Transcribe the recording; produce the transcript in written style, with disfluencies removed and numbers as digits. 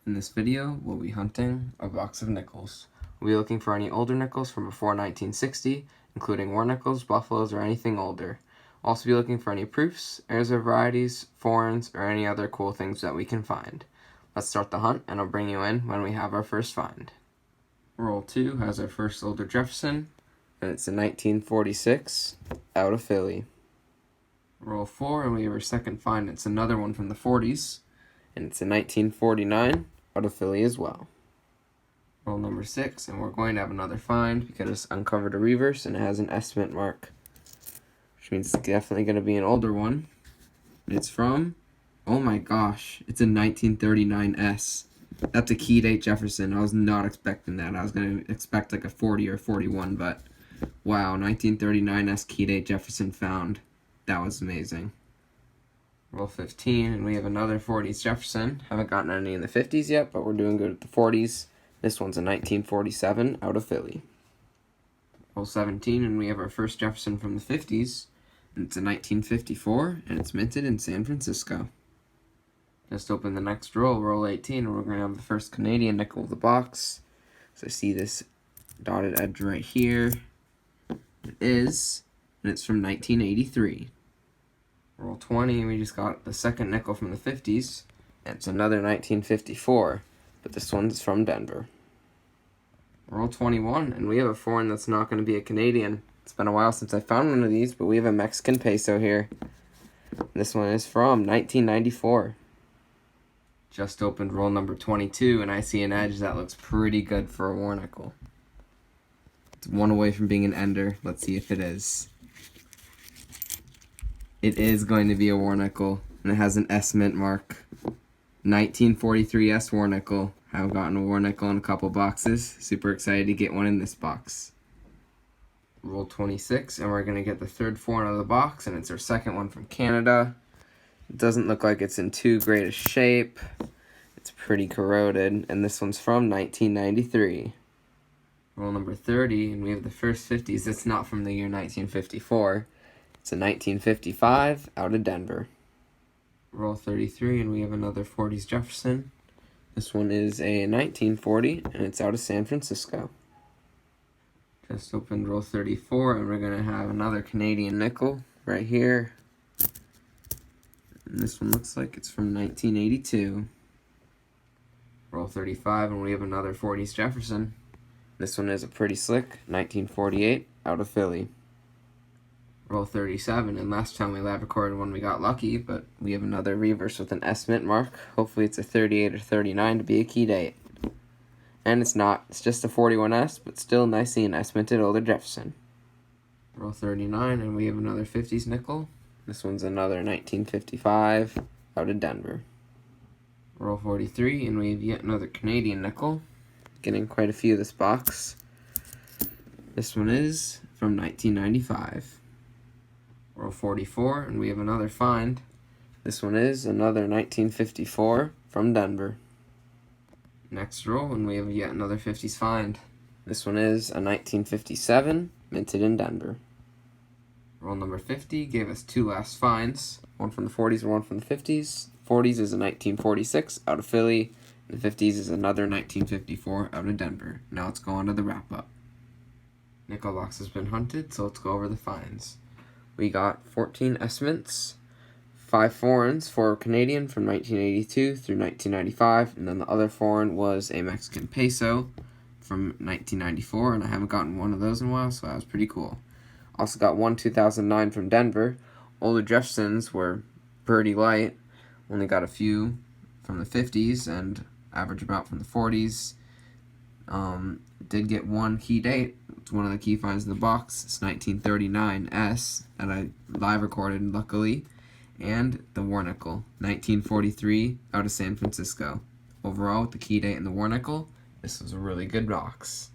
In this video, we'll be hunting a box of nickels. We'll be looking for any older nickels from before 1960, including war nickels, buffaloes, or anything older. We'll also be looking for any proofs, heirs of varieties, foreigns, or any other cool things that we can find. Let's start the hunt, and I'll bring you in when we have our first find. Roll 2 has our first older Jefferson, and it's a 1946 out of Philly. Roll 4, and we have our second find. It's another one from the 40s, and it's a 1949 out of Philly as well. Roll number 6, and we're going to have another find because it's uncovered a reverse and it has an estimate mark, which means it's definitely going to be an older one. It's from, oh my gosh, it's a 1939 S. That's a key date Jefferson. I was not expecting that. I was going to expect like a 40 or 41, but wow, 1939 S key date Jefferson found. That was amazing. Roll 15, and we have another 40s Jefferson. Haven't gotten any in the 50s yet, but we're doing good at the 40s. This one's a 1947 out of Philly. Roll 17, and we have our first Jefferson from the 50s. And it's a 1954, and it's minted in San Francisco. Just open the next roll, roll 18, and we're going to have the first Canadian nickel of the box. So I see this dotted edge right here. It is, and it's from 1983. Roll 20, and we just got the second nickel from the 50s. And it's another 1954, but this one's from Denver. Roll 21, and we have a foreign that's not going to be a Canadian. It's been a while since I found one of these, but we have a Mexican peso here. This one is from 1994. Just opened roll number 22, and I see an edge that looks pretty good for a war nickel. It's one away from being an ender. Let's see if it is. It is going to be a war nickel, and it has an S mint mark. 1943 S war nickel. I've gotten a war nickel in a couple boxes. Super excited to get one in this box. Roll 26, and we're going to get the third foreign out of the box, and it's our second one from Canada. It doesn't look like it's in too great a shape. It's pretty corroded, and this one's from 1993. Roll number 30, and we have the first 50s. It's not from the year 1954. It's a 1955 out of Denver. Roll 33, and we have another 40s Jefferson. This one is a 1940, and it's out of San Francisco. Just opened roll 34, and we're going to have another Canadian nickel right here. And this one looks like it's from 1982. Roll 35, and we have another 40s Jefferson. This one is a pretty slick 1948 out of Philly. Roll 37, and last time we lab recorded one we got lucky, but we have another reverse with an S mint mark. Hopefully it's a 38 or 39 to be a key date. And it's not. It's just a 41S, but still nicely an S minted older Jefferson. Roll 39, and we have another 50s nickel. This one's another 1955 out of Denver. Roll 43, and we have yet another Canadian nickel. Getting quite a few of this box. This one is from 1995. Roll 44, and we have another find. This one is another 1954 from Denver. Next roll, and we have yet another 50s find. This one is a 1957, minted in Denver. Roll number 50 gave us two last finds, one from the 40s and one from the 50s. 40s is a 1946 out of Philly, and the 50s is another 1954 out of Denver. Now let's go on to the wrap-up. Nickel box has been hunted, so let's go over the finds. We got 14 S mints, 5 foreigns, 4 Canadian from 1982 through 1995, and then the other foreign was a Mexican peso from 1994, and I haven't gotten one of those in a while, so that was pretty cool. Also got one 2009 from Denver. Older Jeffersons were pretty light, only got a few from the 50s and average amount from the 40s. Did get one key date. It's one of the key finds in the box. It's 1939 S that I live recorded, luckily. And the war nickel, 1943 out of San Francisco. Overall, with the key date and the war nickel, this was a really good box.